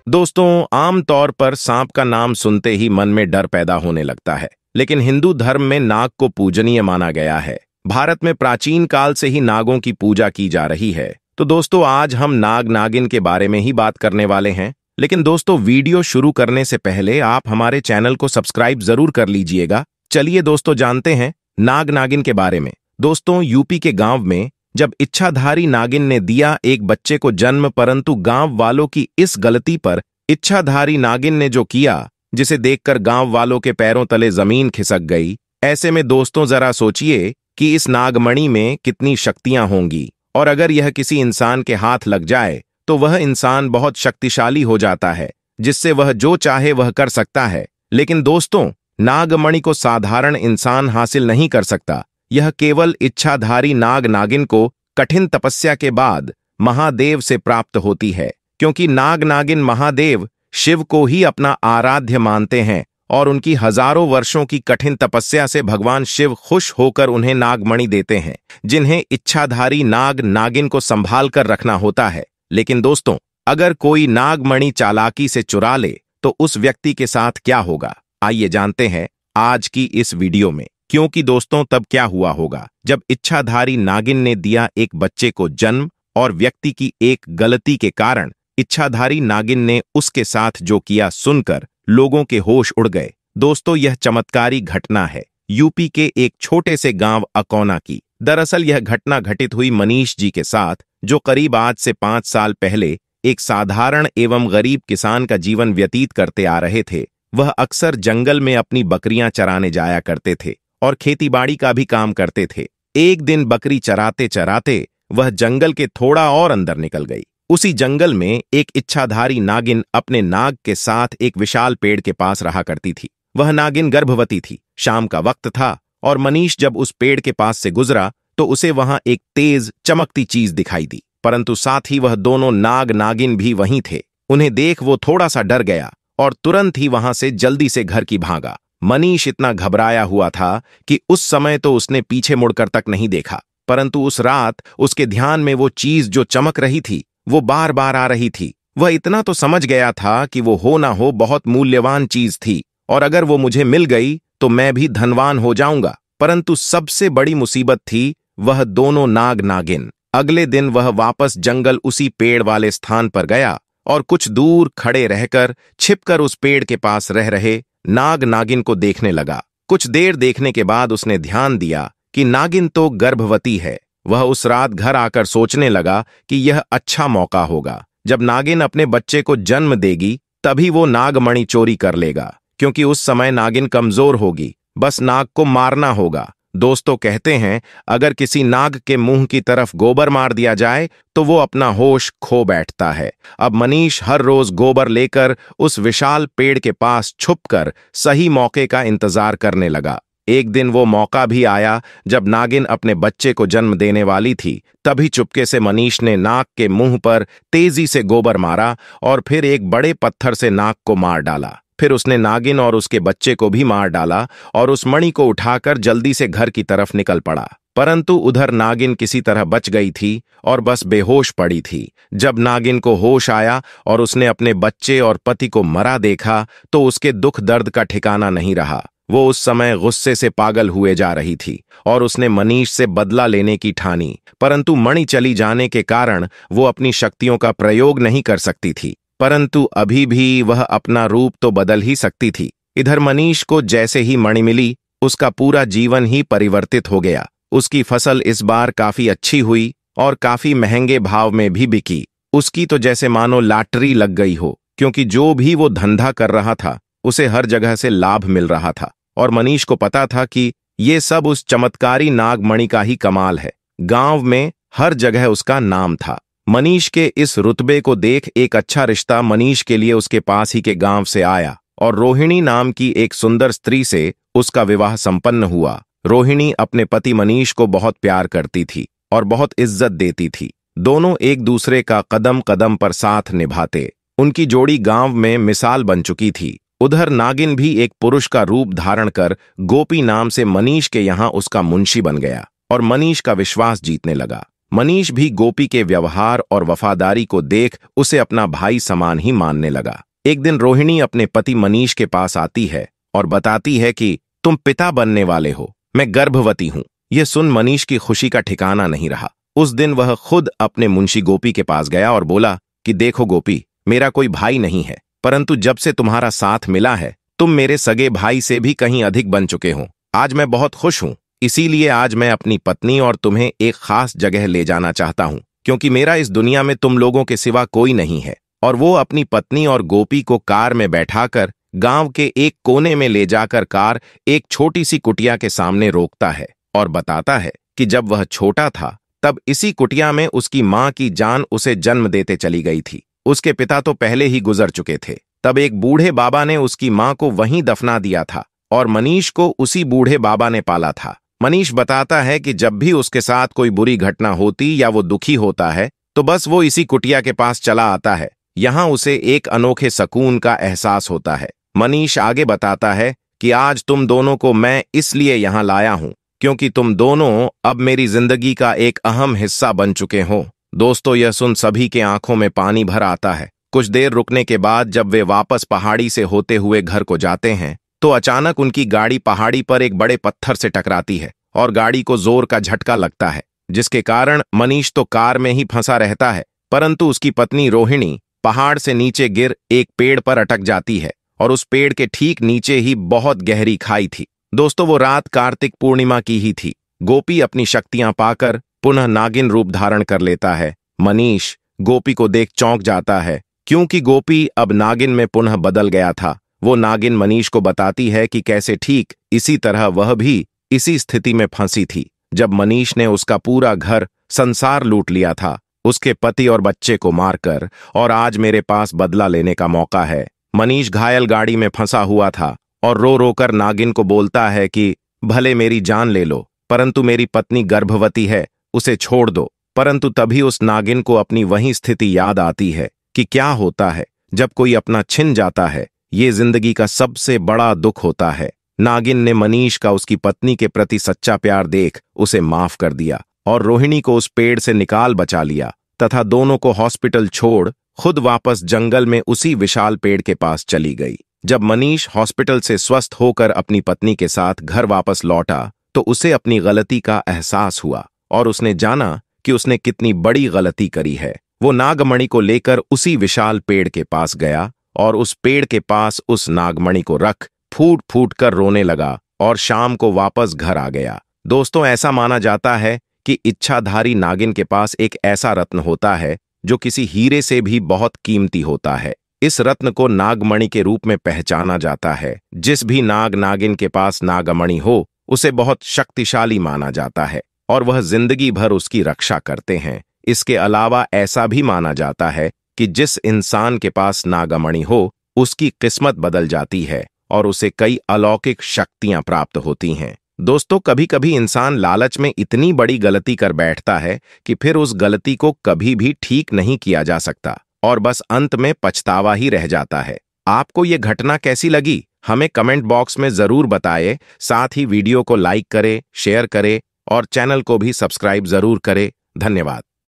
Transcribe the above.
दोस्तों, आम तौर पर सांप का नाम सुनते ही मन में डर पैदा होने लगता है, लेकिन हिंदू धर्म में नाग को पूजनीय माना गया है। भारत में प्राचीन काल से ही नागों की पूजा की जा रही है। तो दोस्तों, आज हम नाग नागिन के बारे में ही बात करने वाले हैं। लेकिन दोस्तों, वीडियो शुरू करने से पहले आप हमारे चैनल को सब्सक्राइब जरूर कर लीजिएगा। चलिए दोस्तों, जानते हैं नाग नागिन के बारे में। दोस्तों, यूपी के गांव में जब इच्छाधारी नागिन ने दिया एक बच्चे को जन्म, परंतु गांव वालों की इस गलती पर इच्छाधारी नागिन ने जो किया, जिसे देखकर गांव वालों के पैरों तले जमीन खिसक गई। ऐसे में दोस्तों, जरा सोचिए कि इस नागमणि में कितनी शक्तियां होंगी, और अगर यह किसी इंसान के हाथ लग जाए तो वह इंसान बहुत शक्तिशाली हो जाता है, जिससे वह जो चाहे वह कर सकता है। लेकिन दोस्तों, नागमणि को साधारण इंसान हासिल नहीं कर सकता। यह केवल इच्छाधारी नाग नागिन को कठिन तपस्या के बाद महादेव से प्राप्त होती है, क्योंकि नाग नागिन महादेव शिव को ही अपना आराध्य मानते हैं, और उनकी हजारों वर्षों की कठिन तपस्या से भगवान शिव खुश होकर उन्हें नागमणि देते हैं, जिन्हें इच्छाधारी नाग नागिन को संभाल कर रखना होता है। लेकिन दोस्तों, अगर कोई नागमणि चालाकी से चुरा ले तो उस व्यक्ति के साथ क्या होगा, आइए जानते हैं आज की इस वीडियो में। क्योंकि दोस्तों, तब क्या हुआ होगा जब इच्छाधारी नागिन ने दिया एक बच्चे को जन्म, और व्यक्ति की एक गलती के कारण इच्छाधारी नागिन ने उसके साथ जो किया सुनकर लोगों के होश उड़ गए। दोस्तों, यह चमत्कारी घटना है यूपी के एक छोटे से गांव अकौना की। दरअसल यह घटना घटित हुई मनीष जी के साथ, जो करीब आज से 5 साल पहले एक साधारण एवं गरीब किसान का जीवन व्यतीत करते आ रहे थे। वह अक्सर जंगल में अपनी बकरियां चराने जाया करते थे और खेतीबाड़ी का भी काम करते थे। एक दिन बकरी चराते चराते वह जंगल के थोड़ा और अंदर निकल गई। उसी जंगल में एक इच्छाधारी नागिन अपने नाग के साथ एक विशाल पेड़ के पास रहा करती थी। वह नागिन गर्भवती थी। शाम का वक्त था और मनीष जब उस पेड़ के पास से गुजरा तो उसे वहां एक तेज चमकती चीज दिखाई दी, परंतु साथ ही वह दोनों नाग नागिन भी वहीं थे। उन्हें देख वो थोड़ा सा डर गया और तुरंत ही वहां से जल्दी से घर की भागा। मनीष इतना घबराया हुआ था कि उस समय तो उसने पीछे मुड़कर तक नहीं देखा, परंतु उस रात उसके ध्यान में वो चीज जो चमक रही थी वो बार बार आ रही थी। वह इतना तो समझ गया था कि वो हो ना हो बहुत मूल्यवान चीज थी, और अगर वो मुझे मिल गई तो मैं भी धनवान हो जाऊंगा। परंतु सबसे बड़ी मुसीबत थी वह दोनों नाग नागिन। अगले दिन वह वापस जंगल उसी पेड़ वाले स्थान पर गया और कुछ दूर खड़े रहकर छिपकर उस पेड़ के पास रह रहे नाग नागिन को देखने लगा। कुछ देर देखने के बाद उसने ध्यान दिया कि नागिन तो गर्भवती है। वह उस रात घर आकर सोचने लगा कि यह अच्छा मौका होगा। जब नागिन अपने बच्चे को जन्म देगी तभी वो नागमणि चोरी कर लेगा, क्योंकि उस समय नागिन कमजोर होगी। बस नाग को मारना होगा। दोस्तों, कहते हैं अगर किसी नाग के मुंह की तरफ गोबर मार दिया जाए तो वो अपना होश खो बैठता है। अब मनीष हर रोज गोबर लेकर उस विशाल पेड़ के पास छुपकर सही मौके का इंतजार करने लगा। एक दिन वो मौका भी आया जब नागिन अपने बच्चे को जन्म देने वाली थी। तभी चुपके से मनीष ने नाग के मुंह पर तेजी से गोबर मारा और फिर एक बड़े पत्थर से नाग को मार डाला। फिर उसने नागिन और उसके बच्चे को भी मार डाला और उस मणि को उठाकर जल्दी से घर की तरफ निकल पड़ा। परंतु उधर नागिन किसी तरह बच गई थी और बस बेहोश पड़ी थी। जब नागिन को होश आया और उसने अपने बच्चे और पति को मरा देखा तो उसके दुख दर्द का ठिकाना नहीं रहा। वो उस समय गुस्से से पागल हुए जा रही थी और उसने मनीष से बदला लेने की ठानी, परंतु मणि चली जाने के कारण वो अपनी शक्तियों का प्रयोग नहीं कर सकती थी। परंतु अभी भी वह अपना रूप तो बदल ही सकती थी। इधर मनीष को जैसे ही मणि मिली उसका पूरा जीवन ही परिवर्तित हो गया। उसकी फसल इस बार काफी अच्छी हुई और काफी महंगे भाव में भी बिकी। उसकी तो जैसे मानो लॉटरी लग गई हो, क्योंकि जो भी वो धंधा कर रहा था उसे हर जगह से लाभ मिल रहा था। और मनीष को पता था कि ये सब उस चमत्कारी नागमणि का ही कमाल है। गांव में हर जगह उसका नाम था। मनीष के इस रुतबे को देख एक अच्छा रिश्ता मनीष के लिए उसके पास ही के गांव से आया और रोहिणी नाम की एक सुंदर स्त्री से उसका विवाह संपन्न हुआ। रोहिणी अपने पति मनीष को बहुत प्यार करती थी और बहुत इज्जत देती थी। दोनों एक दूसरे का कदम कदम पर साथ निभाते। उनकी जोड़ी गांव में मिसाल बन चुकी थी। उधर नागिन भी एक पुरुष का रूप धारण कर गोपी नाम से मनीष के यहाँ उसका मुंशी बन गया और मनीष का विश्वास जीतने लगा। मनीष भी गोपी के व्यवहार और वफादारी को देख उसे अपना भाई समान ही मानने लगा। एक दिन रोहिणी अपने पति मनीष के पास आती है और बताती है कि तुम पिता बनने वाले हो, मैं गर्भवती हूं। यह सुन मनीष की खुशी का ठिकाना नहीं रहा। उस दिन वह खुद अपने मुंशी गोपी के पास गया और बोला कि देखो गोपी, मेरा कोई भाई नहीं है, परंतु जब से तुम्हारा साथ मिला है तुम मेरे सगे भाई से भी कहीं अधिक बन चुके हो। आज मैं बहुत खुश हूं, इसीलिए आज मैं अपनी पत्नी और तुम्हें एक खास जगह ले जाना चाहता हूं, क्योंकि मेरा इस दुनिया में तुम लोगों के सिवा कोई नहीं है। और वो अपनी पत्नी और गोपी को कार में बैठाकर गांव के एक कोने में ले जाकर कार एक छोटी सी कुटिया के सामने रोकता है और बताता है कि जब वह छोटा था तब इसी कुटिया में उसकी मां की जान उसे जन्म देते चली गई थी। उसके पिता तो पहले ही गुजर चुके थे। तब एक बूढ़े बाबा ने उसकी मां को वहीं दफना दिया था और मनीष को उसी बूढ़े बाबा ने पाला था। मनीष बताता है कि जब भी उसके साथ कोई बुरी घटना होती या वो दुखी होता है तो बस वो इसी कुटिया के पास चला आता है। यहां उसे एक अनोखे सुकून का एहसास होता है। मनीष आगे बताता है कि आज तुम दोनों को मैं इसलिए यहां लाया हूं क्योंकि तुम दोनों अब मेरी जिंदगी का एक अहम हिस्सा बन चुके हो। दोस्तों, यह सुन सभी के आंखों में पानी भर आता है। कुछ देर रुकने के बाद जब वे वापस पहाड़ी से होते हुए घर को जाते हैं तो अचानक उनकी गाड़ी पहाड़ी पर एक बड़े पत्थर से टकराती है और गाड़ी को जोर का झटका लगता है, जिसके कारण मनीष तो कार में ही फंसा रहता है, परंतु उसकी पत्नी रोहिणी पहाड़ से नीचे गिर एक पेड़ पर अटक जाती है और उस पेड़ के ठीक नीचे ही बहुत गहरी खाई थी। दोस्तों, वो रात कार्तिक पूर्णिमा की ही थी। गोपी अपनी शक्तियां पाकर पुनः नागिन रूप धारण कर लेता है। मनीष गोपी को देख चौंक जाता है क्योंकि गोपी अब नागिन में पुनः बदल गया था। वो नागिन मनीष को बताती है कि कैसे ठीक इसी तरह वह भी इसी स्थिति में फंसी थी जब मनीष ने उसका पूरा घर संसार लूट लिया था, उसके पति और बच्चे को मारकर, और आज मेरे पास बदला लेने का मौका है। मनीष घायल गाड़ी में फंसा हुआ था और रो रो कर नागिन को बोलता है कि भले मेरी जान ले लो, परंतु मेरी पत्नी गर्भवती है, उसे छोड़ दो। परंतु तभी उस नागिन को अपनी वही स्थिति याद आती है कि क्या होता है जब कोई अपना छिन जाता है। ये जिंदगी का सबसे बड़ा दुख होता है। नागिन ने मनीष का उसकी पत्नी के प्रति सच्चा प्यार देख उसे माफ कर दिया और रोहिणी को उस पेड़ से निकाल बचा लिया तथा दोनों को हॉस्पिटल छोड़ खुद वापस जंगल में उसी विशाल पेड़ के पास चली गई। जब मनीष हॉस्पिटल से स्वस्थ होकर अपनी पत्नी के साथ घर वापस लौटा तो उसे अपनी गलती का एहसास हुआ और उसने जाना कि उसने कितनी बड़ी गलती करी है। वो नागमणि को लेकर उसी विशाल पेड़ के पास गया और उस पेड़ के पास उस नागमणि को रख फूट फूट कर रोने लगा और शाम को वापस घर आ गया। दोस्तों, ऐसा माना जाता है कि इच्छाधारी नागिन के पास एक ऐसा रत्न होता है जो किसी हीरे से भी बहुत कीमती होता है। इस रत्न को नागमणि के रूप में पहचाना जाता है। जिस भी नाग नागिन के पास नागमणि हो उसे बहुत शक्तिशाली माना जाता है और वह जिंदगी भर उसकी रक्षा करते हैं। इसके अलावा ऐसा भी माना जाता है कि जिस इंसान के पास नागमणि हो उसकी किस्मत बदल जाती है और उसे कई अलौकिक शक्तियां प्राप्त होती हैं। दोस्तों, कभी कभी इंसान लालच में इतनी बड़ी गलती कर बैठता है कि फिर उस गलती को कभी भी ठीक नहीं किया जा सकता और बस अंत में पछतावा ही रह जाता है। आपको ये घटना कैसी लगी हमें कमेंट बॉक्स में जरूर बताएं। साथ ही वीडियो को लाइक करें, शेयर करें और चैनल को भी सब्सक्राइब जरूर करें। धन्यवाद।